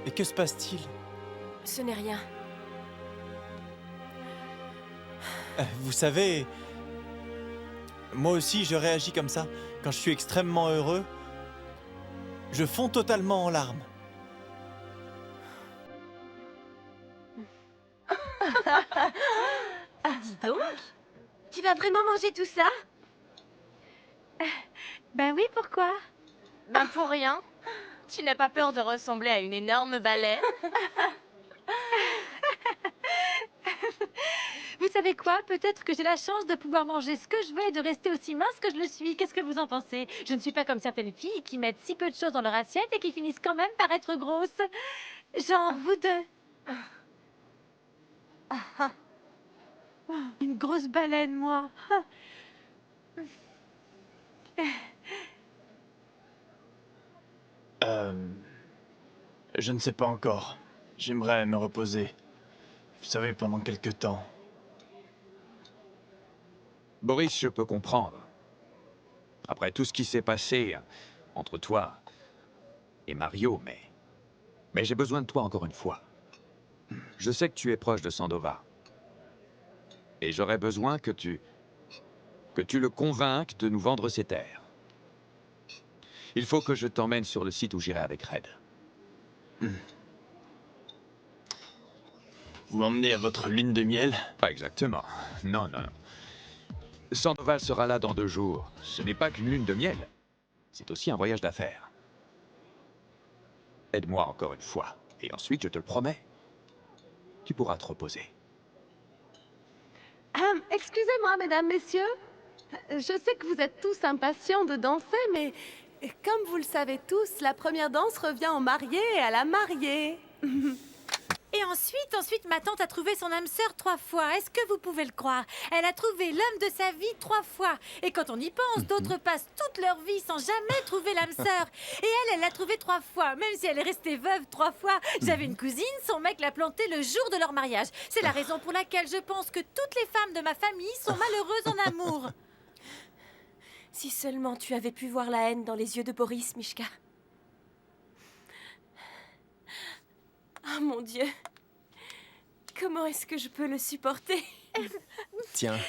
Et que se passe-t-il? Ce n'est rien. Vous savez... Moi aussi, je réagis comme ça. Quand je suis extrêmement heureux, je fonds totalement en larmes. Dis donc, tu vas vraiment manger tout ça? Ben oui, pourquoi? Ben pour rien. Tu n'as pas peur de ressembler à une énorme baleine? Vous savez quoi? Peut-être que j'ai la chance de pouvoir manger ce que je veux et de rester aussi mince que je le suis. Qu'est-ce que vous en pensez? Je ne suis pas comme certaines filles qui mettent si peu de choses dans leur assiette et qui finissent quand même par être grosses. Genre vous deux. Une grosse baleine, moi. Je ne sais pas encore. J'aimerais me reposer. Vous savez, pendant quelque temps. Boris, je peux comprendre. Après tout ce qui s'est passé entre toi et Mario, mais j'ai besoin de toi encore une fois. Je sais que tu es proche de Sandova. Et j'aurais besoin que tu le convainques de nous vendre ses terres. Il faut que je t'emmène sur le site où j'irai avec Red. Vous m'emmenez à votre lune de miel? Pas exactement. Non. Sandoval sera là dans 2 jours. Ce n'est pas qu'une lune de miel. C'est aussi un voyage d'affaires. Aide-moi encore une fois. Et ensuite, je te le promets, tu pourras te reposer. Excusez-moi, mesdames, messieurs. Je sais que vous êtes tous impatients de danser, mais comme vous le savez tous, la première danse revient au marié et à la mariée. Et ensuite, ma tante a trouvé son âme sœur 3 fois. Est-ce que vous pouvez le croire? Elle a trouvé l'homme de sa vie 3 fois. Et quand on y pense, d'autres passent toute leur vie sans jamais trouver l'âme sœur. Et elle l'a trouvée 3 fois, même si elle est restée veuve 3 fois. J'avais une cousine, son mec l'a plantée le jour de leur mariage. C'est la raison pour laquelle je pense que toutes les femmes de ma famille sont malheureuses en amour. Si seulement tu avais pu voir la haine dans les yeux de Boris, Mishka. Oh mon Dieu. Comment est-ce que je peux le supporter? Tiens.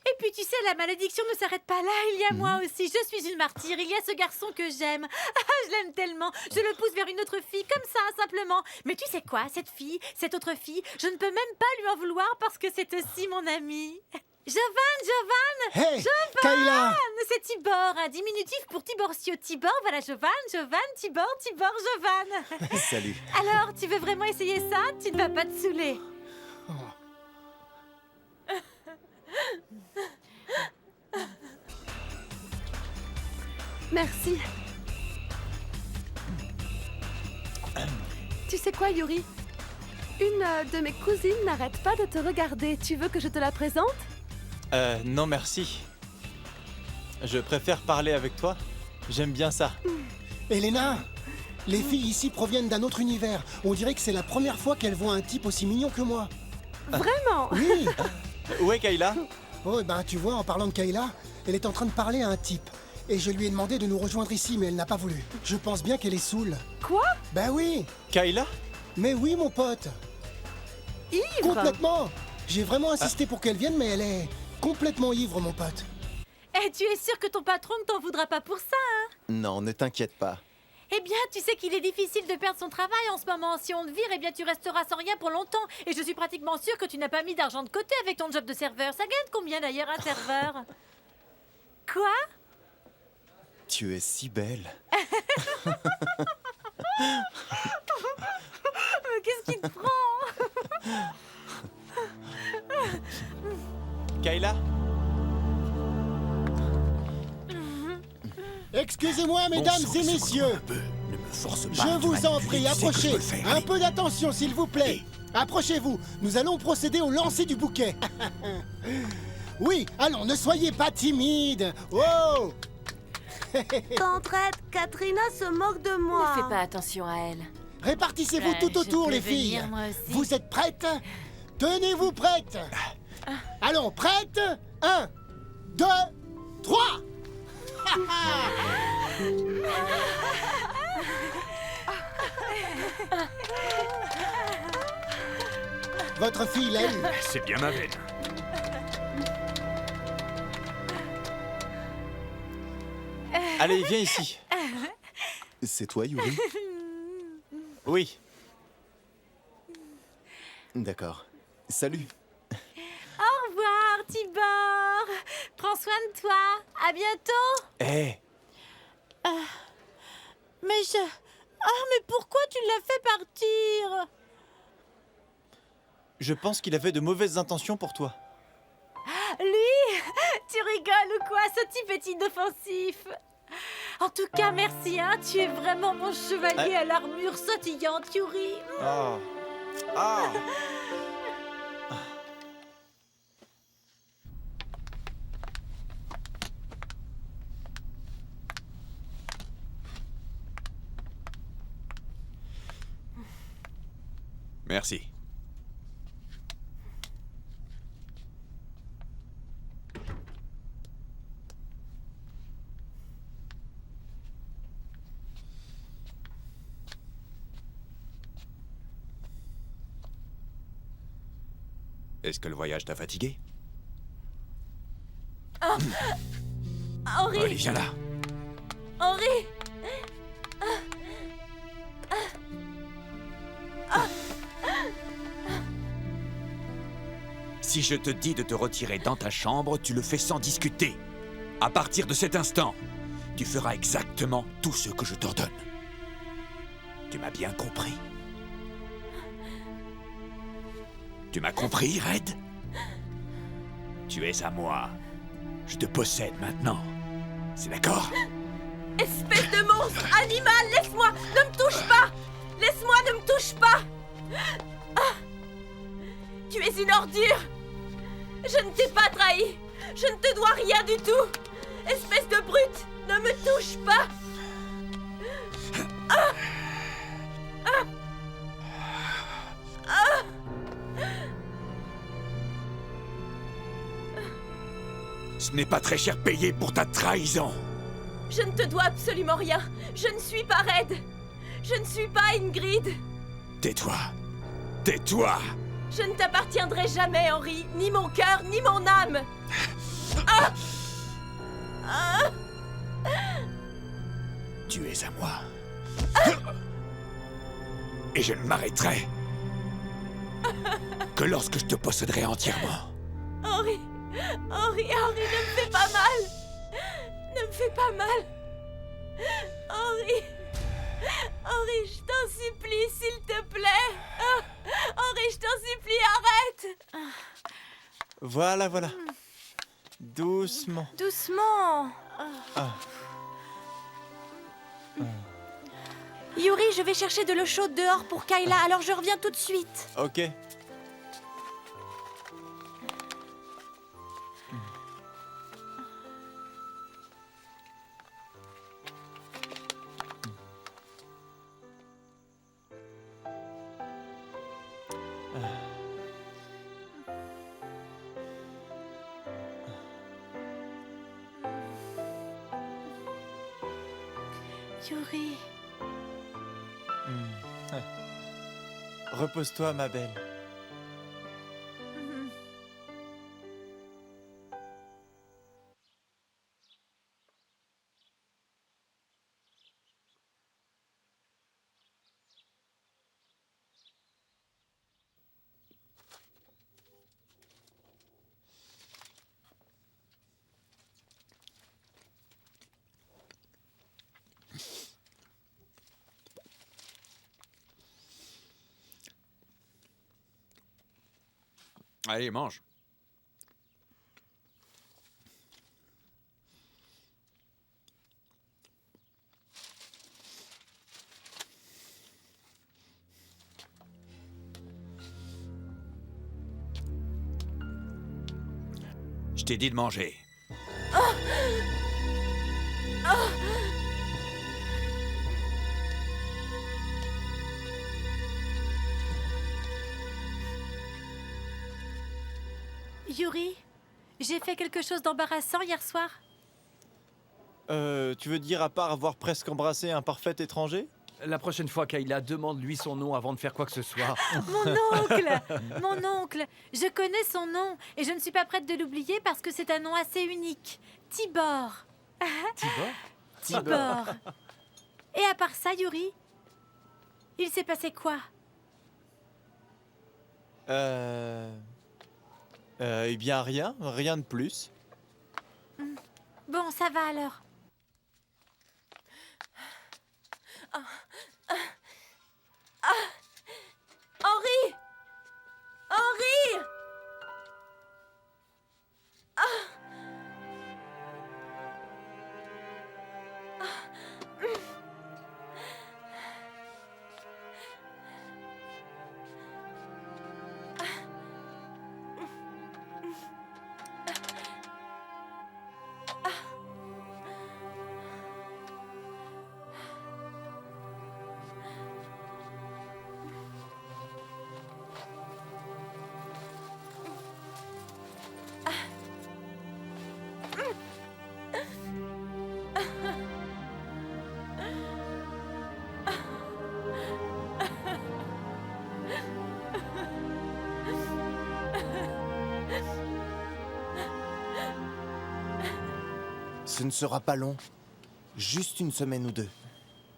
Et puis tu sais, la malédiction ne s'arrête pas là, il y a moi aussi, je suis une martyre, il y a ce garçon que j'aime. Ah, je l'aime tellement, je le pousse vers une autre fille, comme ça, simplement. Mais tu sais quoi, cette fille, cette autre fille, je ne peux même pas lui en vouloir parce que c'est aussi mon amie. Jovan! Hey, Jovan! Kayla! C'est Tibor, un diminutif pour Tibortio. Tibor, voilà Jovan, Tibor, Jovan. Salut. Alors, tu veux vraiment essayer ça? Tu ne vas pas te saouler. Merci. Tu sais quoi, Yuri? Une de mes cousines n'arrête pas de te regarder. Tu veux que je te la présente? Non merci. Je préfère parler avec toi. J'aime bien ça. Elena, les filles ici proviennent d'un autre univers. On dirait que c'est la première fois qu'elles voient un type aussi mignon que moi. Vraiment? Oui. Où est Kayla? Oh, ben tu vois, en parlant de Kayla, elle est en train de parler à un type. Et je lui ai demandé de nous rejoindre ici, mais elle n'a pas voulu. Je pense bien qu'elle est saoule. Quoi? Ben oui. Kayla? Mais oui, mon pote. Ivre? Complètement. J'ai vraiment insisté pour qu'elle vienne, mais elle est complètement ivre, mon pote. Eh, tu es sûr que ton patron ne t'en voudra pas pour ça, hein? Non, ne t'inquiète pas. Eh bien, tu sais qu'il est difficile de perdre son travail en ce moment. Si on te vire, eh bien, tu resteras sans rien pour longtemps. Et je suis pratiquement sûre que tu n'as pas mis d'argent de côté avec ton job de serveur. Ça gagne combien d'ailleurs un serveur? Quoi? Tu es si belle. Mais qu'est-ce qui te prend? Kayla? Excusez-moi, mesdames et messieurs. Ne me force pas. Je vous en prie, approchez. Un Un peu d'attention, s'il vous plaît. Approchez-vous. Nous allons procéder au lancer du bouquet. Oui, allons, ne soyez pas timide. Oh! T'entraide, Katrina se moque de moi. Ne fais pas attention à elle. Répartissez-vous tout je autour, peux les filles. venir, moi aussi. Vous êtes prêtes? Tenez-vous prêtes. Allons, prêtes? 1, 2, 3. Votre fille l'a eu. C'est bien ma veine. Allez, viens ici. C'est toi, Yuri? Oui. D'accord. Salut. Au revoir, Tibor. Prends soin de toi. À bientôt. Hé, Mais je... Ah, mais pourquoi tu l'as fait partir? je pense qu'il avait de mauvaises intentions pour toi. Lui? Tu rigoles ou quoi? Ce type est inoffensif. En tout cas, merci, hein. Tu es vraiment mon chevalier à l'armure sautillante, Yuri. Ah. Ah. Merci. Est-ce que le voyage t'a fatigué? Henri, Allez, viens là. Henri. Si je te dis de te retirer dans ta chambre, tu le fais sans discuter. À partir de cet instant, tu feras exactement tout ce que je t'ordonne. Tu m'as bien compris? Tu m'as compris, Red? Tu es à moi. Je te possède maintenant. C'est d'accord? Espèce de monstre, animal, laisse-moi, ne me touche pas. Laisse-moi, ne me touche pas. Ah. Tu es une ordure. Je ne t'ai pas trahi. Je ne te dois rien du tout. Espèce de brute, ne me touche pas. Ah. Ah. Ah. Ce n'est pas très cher payé pour ta trahison. Je ne te dois absolument rien. Je ne suis pas Red. Je ne suis pas Ingrid. Tais-toi. Tais-toi. Je ne t'appartiendrai jamais, Henri. Ni mon cœur, ni mon âme. Ah. Ah. Tu es à moi. Et je ne m'arrêterai que lorsque je te posséderai entièrement. Henri, Henri, Henri, ne me fais pas mal. Ne me fais pas mal. Henri, Henri, je t'en supplie, s'il te plaît. Ah. Henri, je t'en supplie, arrête. Voilà, voilà. Doucement. Doucement. Ah. Yuri, je vais chercher de l'eau chaude dehors pour Kayla, alors je reviens tout de suite. Ok. Yuri. Repose-toi, ma belle. Allez, mange. Je t'ai dit de manger. Yuri, j'ai fait quelque chose d'embarrassant hier soir. Tu veux dire à part avoir presque embrassé un parfait étranger? La prochaine fois, Kayla, demande-lui son nom avant de faire quoi que ce soit. Mon oncle, je connais son nom et je ne suis pas prête de l'oublier parce que c'est un nom assez unique. Tibor. Tibor? Tibor. Et à part ça, Yuri, il s'est passé quoi? Eh bien rien de plus. Bon, ça va alors. Henri! Henri! Ce ne sera pas long. Juste une semaine ou deux.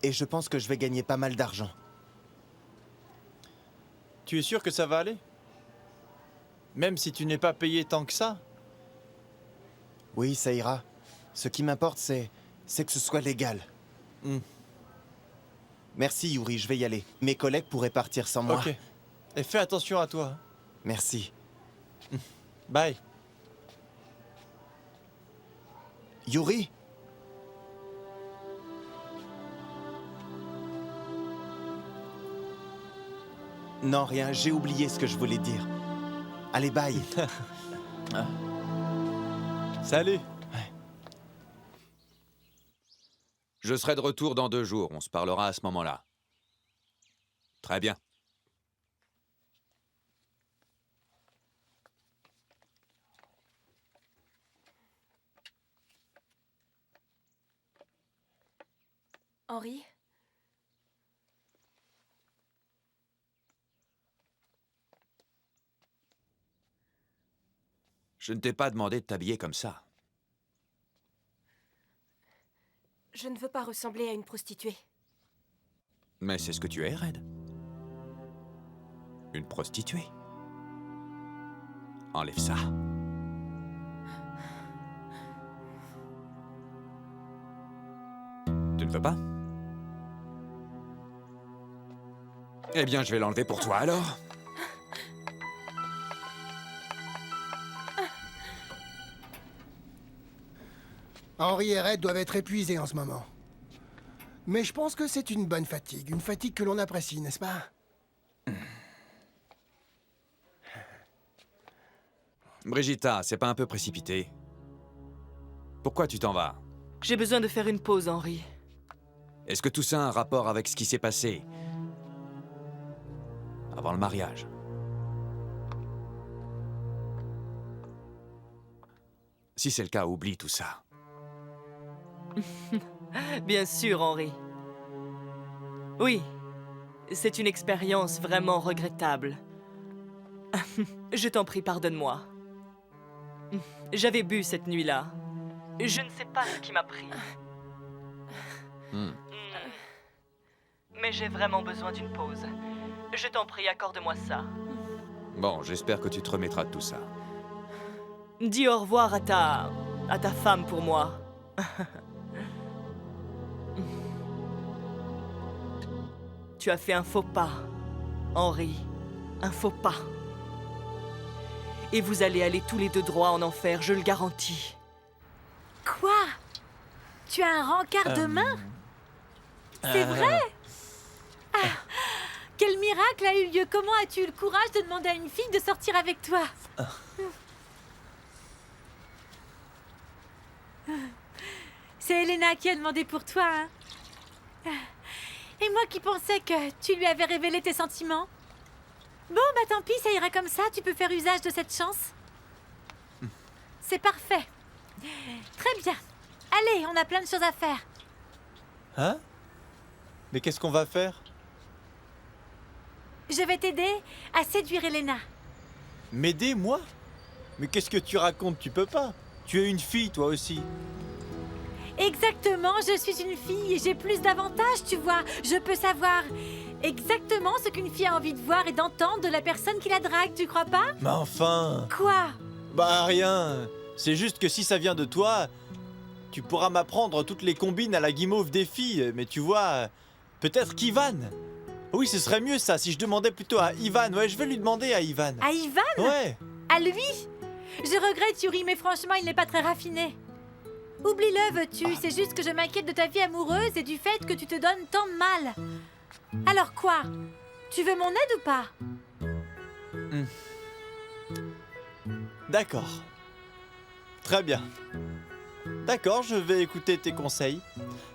Et je pense que je vais gagner pas mal d'argent. Tu es sûr que ça va aller? Même si tu n'es pas payé tant que ça? Oui, ça ira. Ce qui m'importe, c'est que ce soit légal. Merci, Yuri, je vais y aller. Mes collègues pourraient partir sans moi. Ok. Et fais attention à toi. Merci. Bye. Yuri? Non, rien, j'ai oublié ce que je voulais dire. Allez, bye. Salut. Je serai de retour dans 2 jours. On se parlera à ce moment-là. Très bien. Henri? Je ne t'ai pas demandé de t'habiller comme ça. Je ne veux pas ressembler à une prostituée. Mais c'est ce que tu es, Red. Une prostituée. Enlève ça. Tu ne veux pas? Eh bien, je vais l'enlever pour toi, alors. Henri et Red doivent être épuisés en ce moment. Mais je pense que c'est une bonne fatigue. Une fatigue que l'on apprécie, n'est-ce pas? Brigitta, c'est pas un peu précipité? Pourquoi tu t'en vas? J'ai besoin de faire une pause, Henri. Est-ce que tout ça a un rapport avec ce qui s'est passé avant le mariage? Si c'est le cas, oublie tout ça. Bien sûr, Henri. Oui, c'est une expérience vraiment regrettable. Je t'en prie, pardonne-moi. J'avais bu cette nuit-là. Je ne sais pas ce qui m'a pris. Mais j'ai vraiment besoin d'une pause. Je t'en prie, accorde-moi ça. Bon, j'espère que tu te remettras de tout ça. Dis au revoir à ta femme pour moi. Tu as fait un faux pas, Henri. Un faux pas. Et vous allez aller tous les deux droit en enfer, je le garantis. Quoi? Tu as un rencard de main? C'est vrai? Ah, quel miracle a eu lieu? Comment as-tu eu le courage de demander à une fille de sortir avec toi? C'est Elena qui a demandé pour toi, hein? Et moi qui pensais que tu lui avais révélé tes sentiments. Bon, bah tant pis, ça ira comme ça, tu peux faire usage de cette chance. C'est parfait. Très bien. Allez, on a plein de choses à faire. Hein? Mais qu'est-ce qu'on va faire? Je vais t'aider à séduire Elena. M'aider, moi? Mais qu'est-ce que tu racontes? Tu peux pas. Tu es une fille, toi aussi. Exactement, je suis une fille et j'ai plus d'avantages, tu vois. Je peux savoir exactement ce qu'une fille a envie de voir et d'entendre de la personne qui la drague, tu crois pas? Mais enfin... Quoi? Bah rien. C'est juste que si ça vient de toi, tu pourras m'apprendre toutes les combines à la guimauve des filles. Mais tu vois, peut-être qu'Ivan. Oui, ce serait mieux ça, si je demandais plutôt à Ivan. Ouais, je vais lui demander à Ivan. À Ivan? Ouais. À lui? Je regrette, Yuri, mais franchement, il n'est pas très raffiné. Oublie-le, veux-tu? C'est juste que je m'inquiète de ta vie amoureuse et du fait que tu te donnes tant de mal. Alors quoi? Tu veux mon aide ou pas? D'accord. Très bien. D'accord, je vais écouter tes conseils.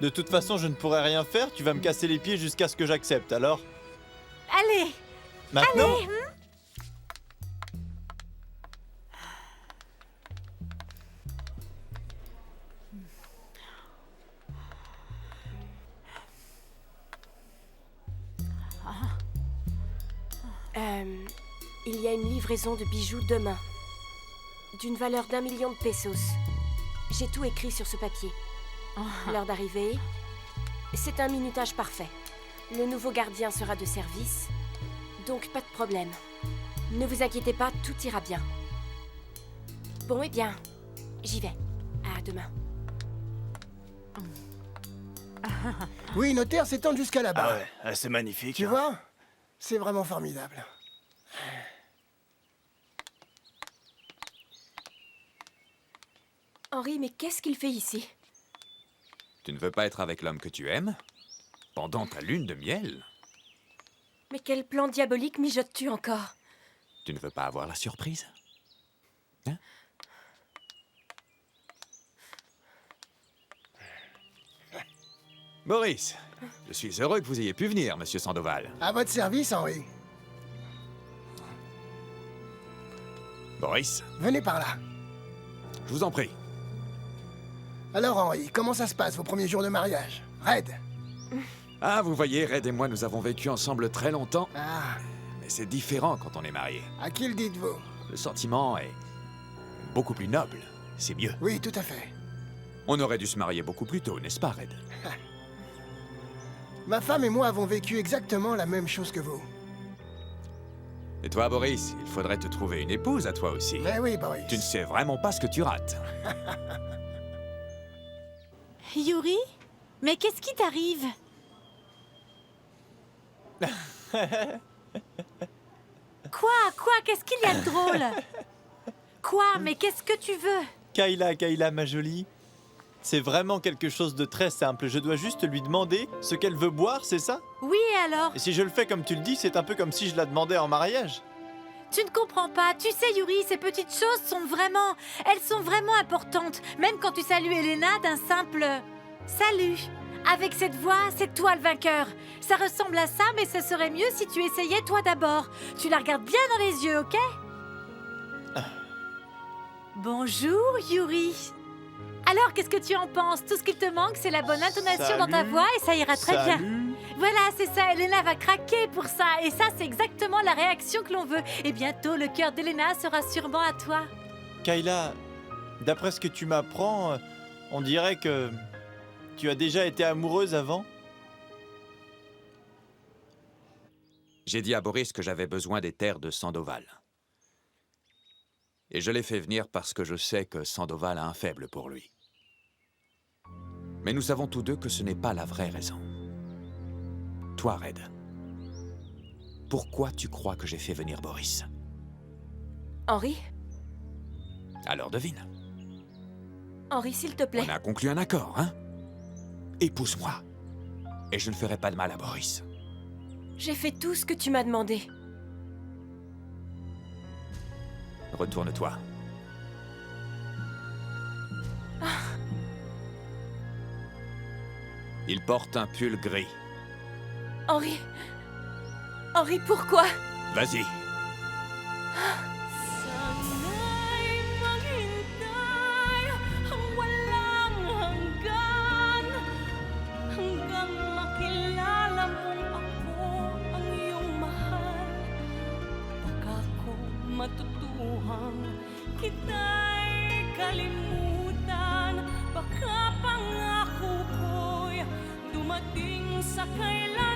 De toute façon, je ne pourrai rien faire. Tu vas me casser les pieds jusqu'à ce que j'accepte, alors? Allez! Maintenant? Allez! Il y a une livraison de bijoux demain, d'une valeur d'1 million de pesos. J'ai tout écrit sur ce papier. L'heure d'arrivée, c'est un minutage parfait. Le nouveau gardien sera de service, donc pas de problème. Ne vous inquiétez pas, tout ira bien. Bon, eh bien, j'y vais. À demain. Oui, nos terres s'étendent jusqu'à là-bas. Ah ouais, c'est magnifique. Tu vois? C'est vraiment formidable. Henri, mais qu'est-ce qu'il fait ici? Tu ne veux pas être avec l'homme que tu aimes? Pendant ta lune de miel? Mais quel plan diabolique mijotes-tu encore? Tu ne veux pas avoir la surprise? Hein? Boris, je suis heureux que vous ayez pu venir, monsieur Sandoval. À votre service, Henri. Boris, Venez par là. je vous en prie. Alors, Henri, comment ça se passe, vos premiers jours de mariage? Red? Ah, vous voyez, Red et moi, nous avons vécu ensemble très longtemps. Ah, Mais c'est différent quand on est marié. à qui le dites-vous? Le sentiment est beaucoup plus noble. C'est mieux. Oui, tout à fait. On aurait dû se marier beaucoup plus tôt, n'est-ce pas, Red? Ma femme et moi avons vécu exactement la même chose que vous. Et toi, Boris, il faudrait te trouver une épouse à toi aussi. Mais oui, Boris. Tu ne sais vraiment pas ce que tu rates. Yuri? Mais qu'est-ce qui t'arrive? Quoi? Qu'est-ce qu'il y a de drôle? Quoi? Mais qu'est-ce que tu veux? Kayla, ma jolie. C'est vraiment quelque chose de très simple. Je dois juste lui demander ce qu'elle veut boire, c'est ça? Oui, et alors? Et si je le fais comme tu le dis, c'est un peu comme si je la demandais en mariage. Tu ne comprends pas. Tu sais, Yuri, ces petites choses elles sont vraiment importantes. Même quand tu salues Elena d'un simple salut. Avec cette voix, c'est toi le vainqueur. Ça ressemble à ça, mais ce serait mieux si tu essayais toi d'abord. Tu la regardes bien dans les yeux, ok? Bonjour, Yuri. Alors, qu'est-ce que tu en penses? Tout ce qu'il te manque, c'est la bonne intonation dans ta Salut. voix et ça ira très bien. Salut. Voilà, c'est ça, Elena va craquer pour ça. Et ça, c'est exactement la réaction que l'on veut. Et bientôt, le cœur d'Elena sera sûrement à toi. Kayla, d'après ce que tu m'apprends, on dirait que tu as déjà été amoureuse avant. J'ai dit à Boris que j'avais besoin des terres de Sandoval. Et je l'ai fait venir parce que je sais que Sandoval a un faible pour lui. Mais nous savons tous deux que ce n'est pas la vraie raison. Toi, Red, pourquoi tu crois que j'ai fait venir Boris? Henri? Alors devine. Henri, s'il te plaît. On a conclu un accord, hein? Épouse-moi. Et je ne ferai pas de mal à Boris. J'ai fait tout ce que tu m'as demandé. Retourne-toi. Il porte un pull gris. Henri... Henri, pourquoi? Vas-y. Hanggang makilala lamang kita'y kalimutan. Baka pangako ko'y dumating sa kailan